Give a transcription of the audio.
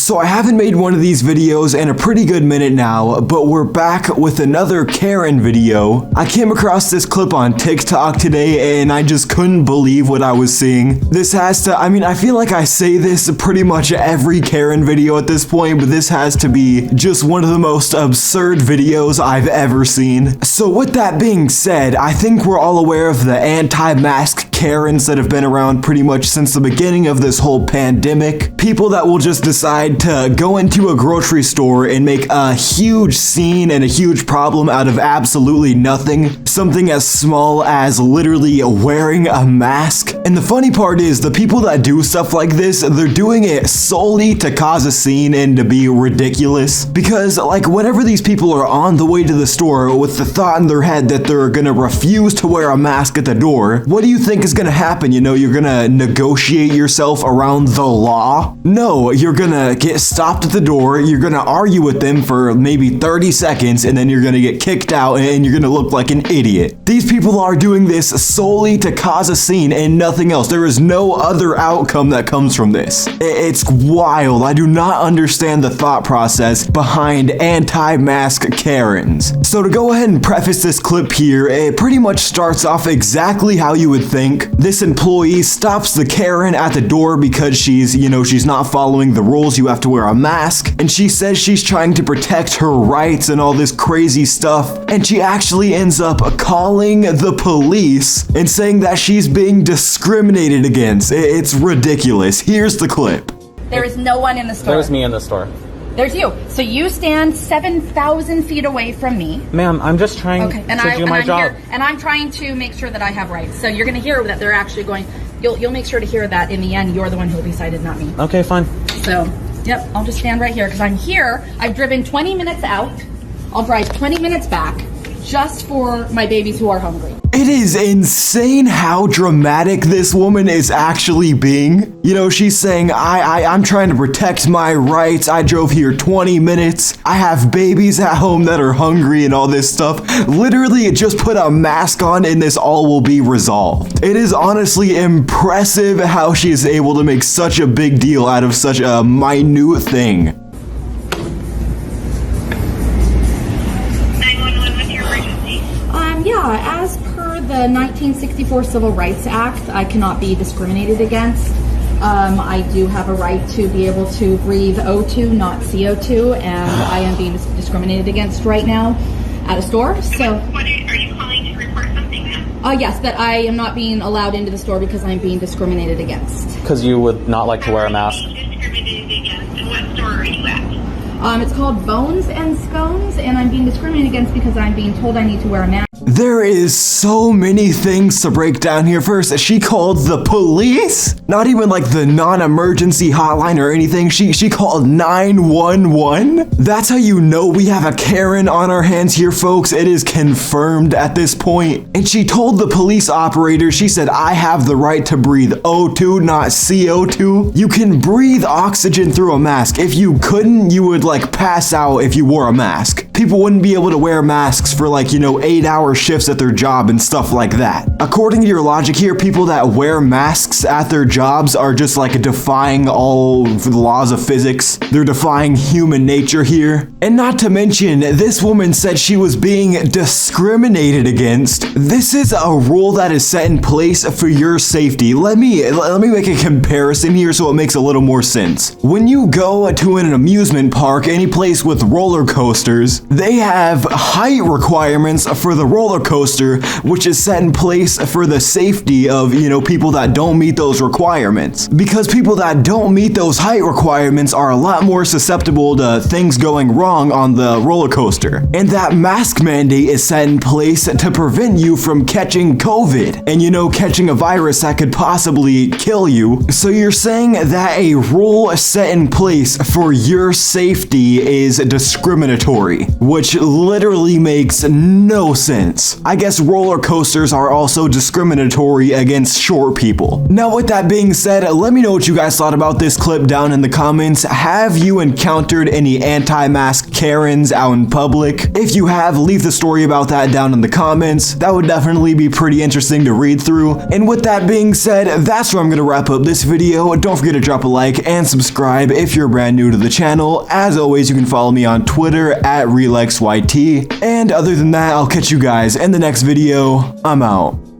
So I haven't made one of these videos in a pretty good minute now, but we're back with another Karen video. I came across this clip on TikTok today and I just couldn't believe what I was seeing. This has to, I feel like I say this pretty much every Karen video at this point, but this has to be just one of the most absurd videos I've ever seen. So with that being said, I think we're all aware of the anti-mask Karens that have been around pretty much since the beginning of this whole pandemic. People that will just decide to go into a grocery store and make a huge scene and a huge problem out of absolutely nothing. Something as small as literally wearing a mask. And the funny part is, the people that do stuff like this, they're doing it solely to cause a scene and to be ridiculous. Because like whenever these people are on the way to the store with the thought in their head that they're gonna refuse to wear a mask at the door, what do you think is gonna happen? You know, you're gonna negotiate yourself around the law? No, you're gonna get stopped at the door, you're gonna argue with them for maybe 30 seconds, and then you're gonna get kicked out and you're gonna look like an idiot. These people are doing this solely to cause a scene and nothing else. There is no other outcome that comes from this. It's wild. I do not understand the thought process behind anti-mask Karens. So to go ahead and preface this clip here, it pretty much starts off exactly how you would think. This employee stops the Karen at the door because she's not following the rules. You have to wear a mask. And she says she's trying to protect her rights and all this crazy stuff. And she actually ends up calling the police and saying that she's being discriminated against. It's ridiculous. Here's the clip. There is no one in the store. There's me in the store. There's you. So you stand 7,000 feet away from me. Ma'am, I'm just trying to do my job. Here, and I'm trying to make sure that I have rights. So you're going to hear that they're actually going, you'll make sure to hear that in the end, you're the one who decided, not me. Okay, fine. So, yep, I'll just stand right here because I'm here. I've driven 20 minutes out. I'll drive 20 minutes back just for my babies who are hungry. It is insane how dramatic this woman is actually being. You know, she's saying, I'm trying to protect my rights. I drove here 20 minutes. I have babies at home that are hungry and all this stuff. Literally, just put a mask on and this all will be resolved. It is honestly impressive how she is able to make such a big deal out of such a minute thing. Yeah, as per the 1964 Civil Rights Act, I cannot be discriminated against. I do have a right to be able to breathe O2, not CO2, and I am being discriminated against right now at a store. So, are you calling to report something then? Yes, that I am not being allowed into the store because I'm being discriminated against. Because you would not like to wear a mask. Discriminated against? And what store are you at? It's called Bones and Scones, and I'm being discriminated against because I'm being told I need to wear a mask. There is so many things to break down here. First, she called the police. Not even like the non-emergency hotline or anything. She called 911. That's how you know we have a Karen on our hands here, folks. It is confirmed at this point. And she told the police operator, she said, I have the right to breathe O2, not CO2. You can breathe oxygen through a mask. If you couldn't, you would like pass out if you wore a mask. People wouldn't be able to wear masks for like, 8-hour shifts at their job and stuff like that. According to your logic here, people that wear masks at their jobs are just like defying all the laws of physics. They're defying human nature here. And not to mention, this woman said she was being discriminated against. This is a rule that is set in place for your safety. Let me make a comparison here so it makes a little more sense. When you go to an amusement park, any place with roller coasters, they have height requirements for the roller coaster, which is set in place for the safety of, people that don't meet those requirements. Because people that don't meet those height requirements are a lot more susceptible to things going wrong on the roller coaster. And that mask mandate is set in place to prevent you from catching COVID and, catching a virus that could possibly kill you. So you're saying that a rule set in place for your safety is discriminatory, which literally makes no sense. I guess roller coasters are also discriminatory against short people. Now with that being said, let me know what you guys thought about this clip down in the comments. Have you encountered any anti-mask Karens out in public? If you have, leave the story about that down in the comments. That would definitely be pretty interesting to read through. And with that being said, that's where I'm gonna wrap up this video. Don't forget to drop a like and subscribe if you're brand new to the channel. As always, you can follow me on Twitter at RelexYT. And other than that, I'll catch you guys in the next video. I'm out.